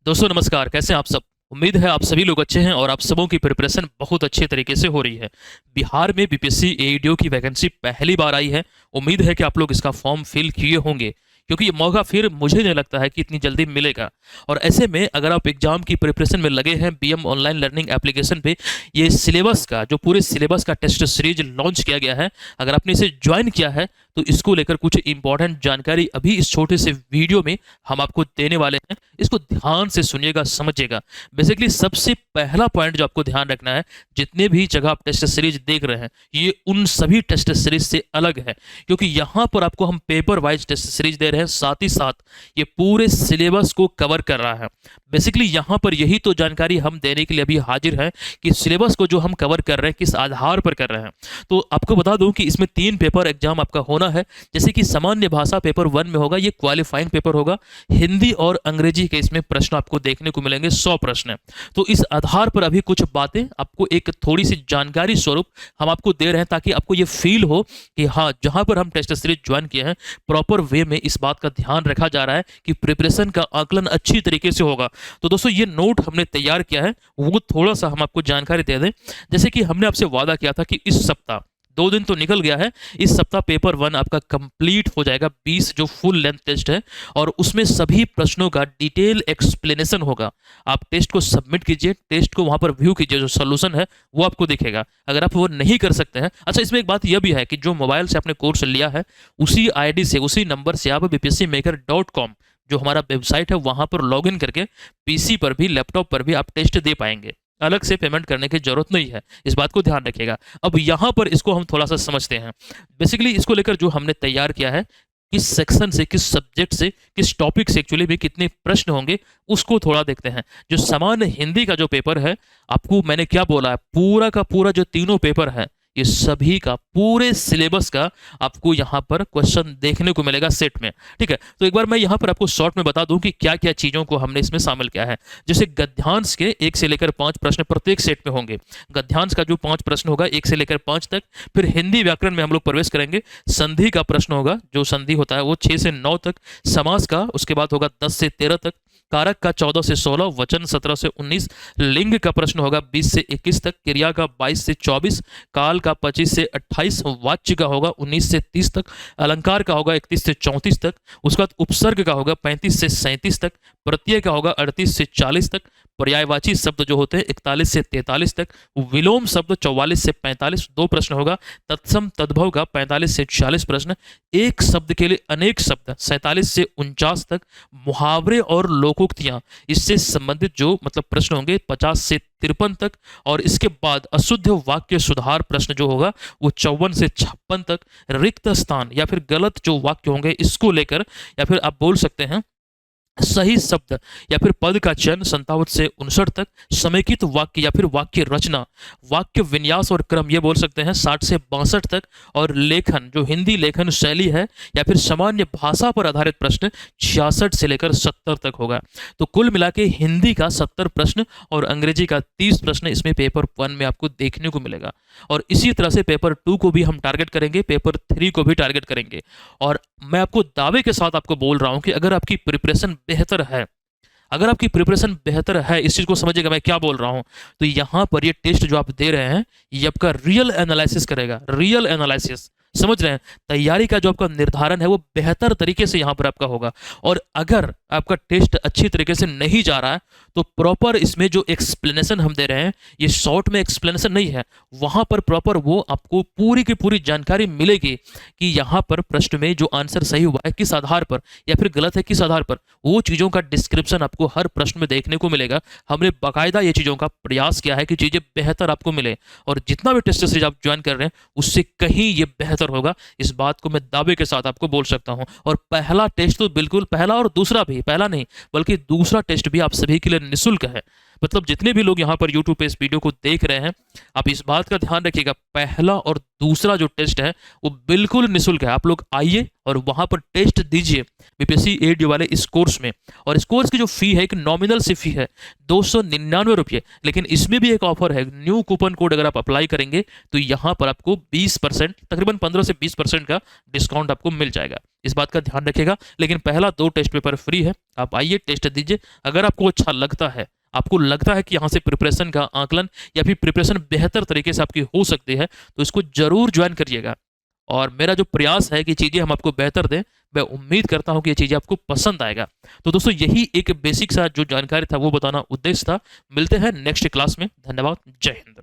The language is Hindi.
दोस्तों नमस्कार, कैसे हैं आप सब। उम्मीद है आप सभी लोग अच्छे हैं और आप सबों की प्रिपरेशन बहुत अच्छे तरीके से हो रही है। बिहार में बीपीएससी एईडीओ की वैकेंसी पहली बार आई है। उम्मीद है कि आप लोग इसका फॉर्म फिल किए होंगे, क्योंकि ये मौका फिर मुझे नहीं लगता है कि इतनी जल्दी मिलेगा। और ऐसे में अगर आप एग्जाम की प्रिपरेशन में लगे हैं बीएम ऑनलाइन लर्निंग एप्लीकेशन पे, ये सिलेबस का जो पूरे सिलेबस का टेस्ट सीरीज लॉन्च किया गया है, अगर आपने इसे ज्वाइन किया है तो इसको लेकर कुछ इंपॉर्टेंट जानकारी अभी इस छोटे से वीडियो में हम आपको देने वाले हैं। इसको ध्यान से सुनिएगा, समझिएगा। बेसिकली सबसे पहला पॉइंट जो आपको ध्यान रखना है, जितने भी जगह आप टेस्ट सीरीज देख रहे हैं ये उन सभी टेस्ट सीरीज से अलग है, क्योंकि यहाँ पर आपको हम पेपर वाइज टेस्ट सीरीज दे रहे हैं, साथ ही साथ ये पूरे सिलेबस को कवर कर रहा है। बेसिकली यहाँ पर यही तो जानकारी हम देने के लिए अभी हाजिर हैं कि सिलेबस को जो हम कवर कर रहे हैं किस आधार पर कर रहे हैं। तो आपको बता दूं कि इसमें 3 पेपर एग्जाम आपका होना है। जैसे कि सामान्य भाषा पेपर 1 में होगा, ये क्वालिफाइंग पेपर होगा। हिंदी और अंग्रेजी के इसमें प्रश्न आपको देखने को मिलेंगे, 100 प्रश्न। तो इस आधार पर अभी कुछ बातें आपको एक थोड़ी सी जानकारी स्वरूप हम आपको दे रहे हैं, ताकि आपको ये फील हो कि हाँ, जहां पर हम टेस्ट सीरीज ज्वाइन किए हैं प्रॉपर वे में इस बात का ध्यान रखा जा रहा है कि प्रिपरेशन का आकलन अच्छी तरीके से होगा। तो दोस्तों ये नोट हमने तैयार किया है, वो थोड़ा सा हम आपको जानकारी दे दें। जैसे कि हमने आपसे वादा किया था कि इस सप्ताह 2 दिन तो निकल गया है, इस सप्ताह पेपर 1 आपका कंप्लीट हो जाएगा। 20 जो फुल लेंथ टेस्ट है और उसमें सभी प्रश्नों का डिटेल एक्सप्लेनेशन होगा। आप टेस्ट को सबमिट कीजिए, टेस्ट को वहां पर व्यू कीजिए, जो सोल्यूशन है वो आपको दिखेगा। अगर आप वो नहीं कर सकते हैं, अच्छा इसमें एक बात यह भी है कि जो मोबाइल से आपने कोर्स लिया है उसी आईडी से, उसी नंबर से आप bpscmaker.com जो हमारा वेबसाइट है वहां पर लॉगिन करके पीसी पर भी लैपटॉप पर भी आप टेस्ट दे पाएंगे। अलग से पेमेंट करने की जरूरत नहीं है, इस बात को ध्यान रखिएगा। अब यहाँ पर इसको हम थोड़ा सा समझते हैं। बेसिकली इसको लेकर जो हमने तैयार किया है, किस सेक्शन से, किस सब्जेक्ट से, किस टॉपिक से एक्चुअली भी कितने प्रश्न होंगे उसको थोड़ा देखते हैं। जो सामान्य हिंदी का जो पेपर है, आपको मैंने क्या बोला है, पूरा का पूरा जो तीनों पेपर है ये सभी का पूरे सिलेबस का आपको यहाँ पर क्वेश्चन देखने को मिलेगा सेट में। ठीक है, तो एक बार मैं यहाँ पर आपको शॉर्ट में बता दूं कि क्या क्या चीज़ों को हमने इसमें शामिल किया है। जैसे गद्यांश के 1 से लेकर 5 प्रश्न प्रत्येक सेट में होंगे। गद्यांश का जो 5 प्रश्न होगा 1 से लेकर 5 तक। फिर हिंदी व्याकरण में हम लोग प्रवेश करेंगे, संधि का प्रश्न होगा, जो संधि होता है वो 6 से 9 तक। समास का उसके बाद होगा 10 से 13 तक। कारक का 14 से 16, वचन 17 से 19, लिंग का प्रश्न होगा 20 से 21 तक, क्रिया का 22 से 24, काल का 25 से 28, वाच्य का होगा 19 से 30 तक, अलंकार का होगा 31 से 34 तक, उसके बाद उपसर्ग का होगा 35 से 37 तक, प्रत्यय का होगा 38 से 40 तक, पर्यायवाची शब्द जो होते हैं 41 से 43 तक, विलोम शब्द 44 से 45, 2 प्रश्न होगा, तत्सम तद्भव का 45 से 40 प्रश्न, एक शब्द के लिए अनेक शब्द 47 से 49 तक, मुहावरे और लोकोक्तियां इससे संबंधित जो मतलब प्रश्न होंगे 50 से 53 तक, और इसके बाद अशुद्ध वाक्य सुधार प्रश्न जो होगा वो 54 से 56 तक, रिक्त स्थान या फिर गलत जो वाक्य होंगे इसको लेकर, या फिर आप बोल सकते हैं सही शब्द या फिर पद का चयन 57 से 59 तक, समेकित वाक्य या फिर वाक्य रचना, वाक्य विन्यास और क्रम ये बोल सकते हैं 60 से 62 तक, और लेखन जो हिंदी लेखन शैली है या फिर सामान्य भाषा पर आधारित प्रश्न 66 से लेकर 70 तक होगा। तो कुल मिला के हिंदी का 70 प्रश्न और अंग्रेजी का 30 प्रश्न इसमें पेपर 1 में आपको देखने को मिलेगा। और इसी तरह से पेपर 2 को भी हम टारगेट करेंगे, पेपर 3 को भी टारगेट करेंगे। और मैं आपको दावे के साथ आपको बोल रहा हूं कि अगर आपकी प्रिपरेशन बेहतर है, अगर आपकी प्रिपरेशन बेहतर है, इस चीज को समझिएगा मैं क्या बोल रहा हूं, तो यहां पर ये टेस्ट जो आप दे रहे हैं ये आपका रियल एनालिसिस करेगा। रियल एनालिसिस, समझ रहे हैं, तैयारी का जो आपका निर्धारण है वो बेहतर तरीके से यहां पर आपका होगा। और अगर आपका टेस्ट अच्छी तरीके से नहीं जा रहा है तो प्रॉपर इसमें जो एक्सप्लेनेशन हम दे रहे हैं ये शॉर्ट में एक्सप्लेनेशन नहीं है, वहां पर प्रॉपर वो आपको पूरी की पूरी जानकारी मिलेगी कि यहाँ पर प्रश्न में जो आंसर सही हुआ है किस आधार पर या फिर गलत है किस आधार पर, वो चीज़ों का डिस्क्रिप्शन आपको हर प्रश्न में देखने को मिलेगा। हमने बाकायदा ये चीज़ों का प्रयास किया है कि चीज़ें बेहतर आपको मिले, और जितना भी टेस्ट सीरीज आप ज्वाइन कर रहे हैं उससे कहीं ये बेहतर होगा, इस बात को मैं दावे के साथ आपको बोल सकता हूं। और पहला टेस्ट तो बिल्कुल, पहला और दूसरा भी, पहला नहीं बल्कि दूसरा टेस्ट भी आप सभी के लिए निःशुल्क है। मतलब जितने भी लोग यहाँ पर यूट्यूब पे इस वीडियो को देख रहे हैं, आप इस बात का ध्यान रखिएगा, पहला और दूसरा जो टेस्ट है वो बिल्कुल निःशुल्क है। आप लोग आइए और वहाँ पर टेस्ट दीजिए बीपीएससी एडी वाले इस कोर्स में। और इस कोर्स की जो फ़ी है, एक नॉमिनल सी फ़ी है 299 रुपये, लेकिन इसमें भी एक ऑफर है। न्यू कूपन कोड अगर आप अप्लाई करेंगे तो यहाँ पर आपको 20%, तकरीबन 15 से 20% का डिस्काउंट आपको मिल जाएगा। इस बात का ध्यान रखिएगा। लेकिन पहला 2 टेस्ट पेपर फ्री है, आप आइए टेस्ट दीजिए। अगर आपको अच्छा लगता है, आपको लगता है कि यहाँ से प्रिपरेशन का आकलन या फिर प्रिपरेशन बेहतर तरीके से आपकी हो सकती है, तो इसको ज़रूर ज्वाइन करिएगा। और मेरा जो प्रयास है कि चीज़ें हम आपको बेहतर दें, मैं उम्मीद करता हूँ कि ये चीज़ें आपको पसंद आएगा। तो दोस्तों, यही एक बेसिक सा जो जानकारी था वो बताना उद्देश्य था। मिलते हैं नेक्स्ट क्लास में। धन्यवाद। जय हिंद।